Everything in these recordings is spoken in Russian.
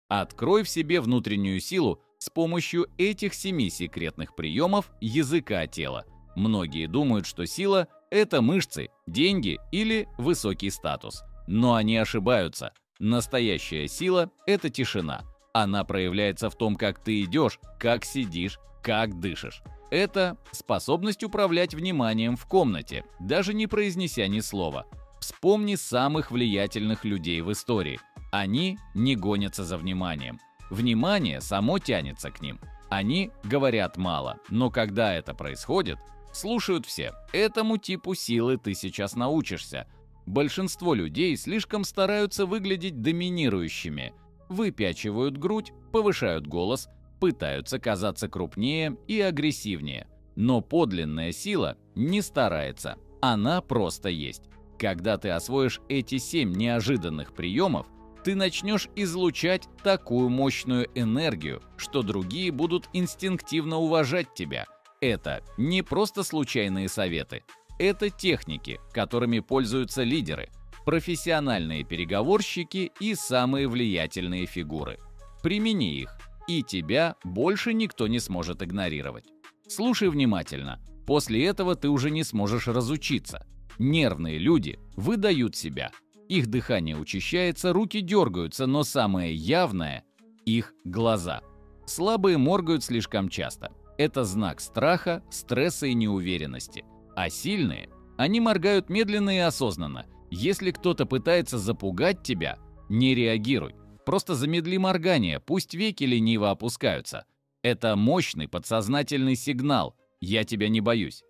Открой в себе внутреннюю силу с помощью этих 7 секретных приемов языка тела. Многие думают, что сила – это мышцы, деньги или высокий статус. Но они ошибаются. Настоящая сила – это тишина. Она проявляется в том, как ты идешь, как сидишь, как дышишь. Это способность управлять вниманием в комнате, даже не произнеся ни слова. Вспомни самых влиятельных людей в истории. Они не гонятся за вниманием. Внимание само тянется к ним. Они говорят мало, но когда это происходит, слушают все. Этому типу силы ты сейчас научишься. Большинство людей слишком стараются выглядеть доминирующими. Выпячивают грудь, повышают голос, пытаются казаться крупнее и агрессивнее. Но подлинная сила не старается, она просто есть. Когда ты освоишь эти 7 неожиданных приемов, ты начнешь излучать такую мощную энергию, что другие будут инстинктивно уважать тебя. Это не просто случайные советы, это техники, которыми пользуются лидеры, профессиональные переговорщики и самые влиятельные фигуры. Примени их, и тебя больше никто не сможет игнорировать. Слушай внимательно, после этого ты уже не сможешь разучиться. Нервные люди выдают себя. Их дыхание учащается, руки дергаются, но самое явное – их глаза. Слабые моргают слишком часто. Это знак страха, стресса и неуверенности. А сильные – они моргают медленно и осознанно. Если кто-то пытается запугать тебя, не реагируй. Просто замедли моргание, пусть веки лениво опускаются. Это мощный подсознательный сигнал «я тебя не боюсь».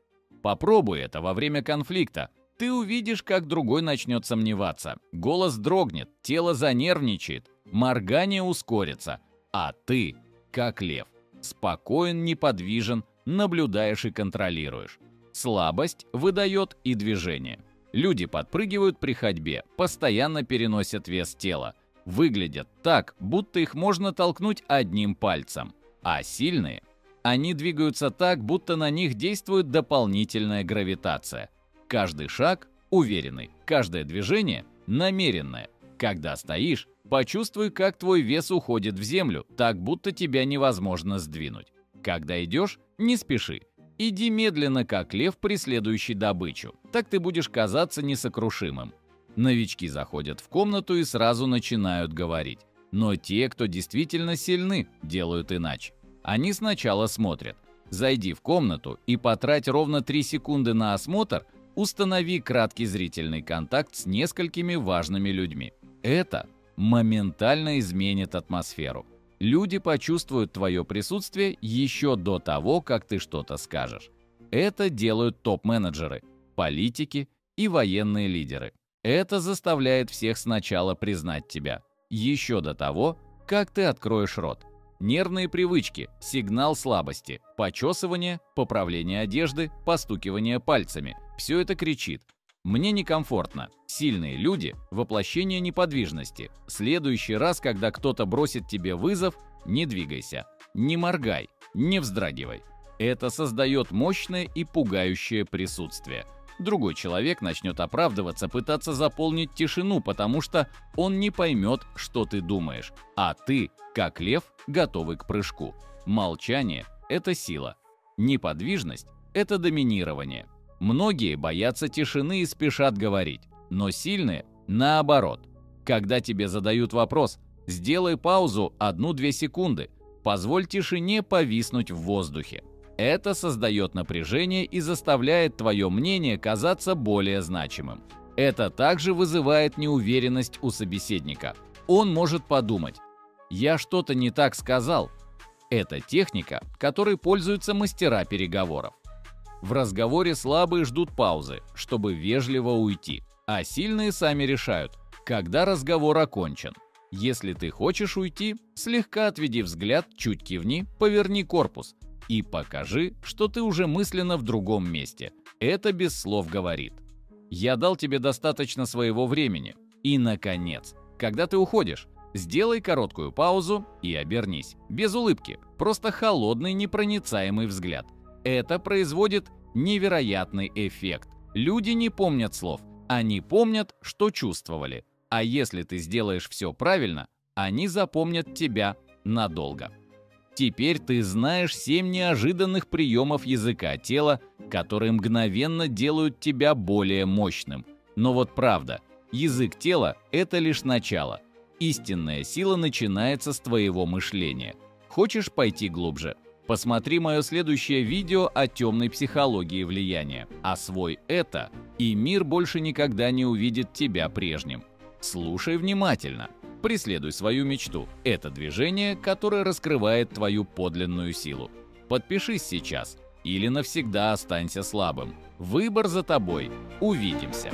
Попробуй это во время конфликта. Ты увидишь, как другой начнет сомневаться. Голос дрогнет, тело занервничает, моргание ускорится. А ты, как лев, спокоен, неподвижен, наблюдаешь и контролируешь. Слабость выдает и движение. Люди подпрыгивают при ходьбе, постоянно переносят вес тела. Выглядят так, будто их можно толкнуть одним пальцем. А сильные? Они двигаются так, будто на них действует дополнительная гравитация. Каждый шаг уверенный, каждое движение намеренное. Когда стоишь, почувствуй, как твой вес уходит в землю, так будто тебя невозможно сдвинуть. Когда идешь, не спеши. Иди медленно, как лев, преследующий добычу. Так ты будешь казаться несокрушимым. Новички заходят в комнату и сразу начинают говорить. Но те, кто действительно сильны, делают иначе. Они сначала смотрят. Зайди в комнату и потрать ровно 3 секунды на осмотр, установи краткий зрительный контакт с несколькими важными людьми. Это моментально изменит атмосферу. Люди почувствуют твое присутствие еще до того, как ты что-то скажешь. Это делают топ-менеджеры, политики и военные лидеры. Это заставляет всех сначала признать тебя, еще до того, как ты откроешь рот. Нервные привычки, сигнал слабости, почесывание, поправление одежды, постукивание пальцами – все это кричит. Мне некомфортно. Сильные люди – воплощение неподвижности. Следующий раз, когда кто-то бросит тебе вызов, не двигайся, не моргай, не вздрагивай. Это создает мощное и пугающее присутствие. Другой человек начнет оправдываться, пытаться заполнить тишину, потому что он не поймет, что ты думаешь. А ты, как лев, готовый к прыжку. Молчание – это сила. Неподвижность – это доминирование. Многие боятся тишины и спешат говорить, но сильные – наоборот. Когда тебе задают вопрос, сделай паузу 1-2 секунды, позволь тишине повиснуть в воздухе. Это создает напряжение и заставляет твое мнение казаться более значимым. Это также вызывает неуверенность у собеседника. Он может подумать: «Я что-то не так сказал». Это техника, которой пользуются мастера переговоров. В разговоре слабые ждут паузы, чтобы вежливо уйти, а сильные сами решают, когда разговор окончен. Если ты хочешь уйти, слегка отведи взгляд, чуть кивни, поверни корпус и покажи, что ты уже мысленно в другом месте. Это без слов говорит: «Я дал тебе достаточно своего времени». И, наконец, когда ты уходишь, сделай короткую паузу и обернись. Без улыбки, просто холодный, непроницаемый взгляд. Это производит невероятный эффект. Люди не помнят слов, они помнят, что чувствовали. А если ты сделаешь все правильно, Они запомнят тебя надолго. Теперь ты знаешь 7 неожиданных приемов языка тела, которые мгновенно делают тебя более мощным. Но вот правда, язык тела – это лишь начало. Истинная сила начинается с твоего мышления. Хочешь пойти глубже? Посмотри мое следующее видео о темной психологии влияния. Освой это, и мир больше никогда не увидит тебя прежним. Слушай внимательно. Преследуй свою мечту. Это движение, которое раскрывает твою подлинную силу. Подпишись сейчас или навсегда останься слабым. Выбор за тобой. Увидимся.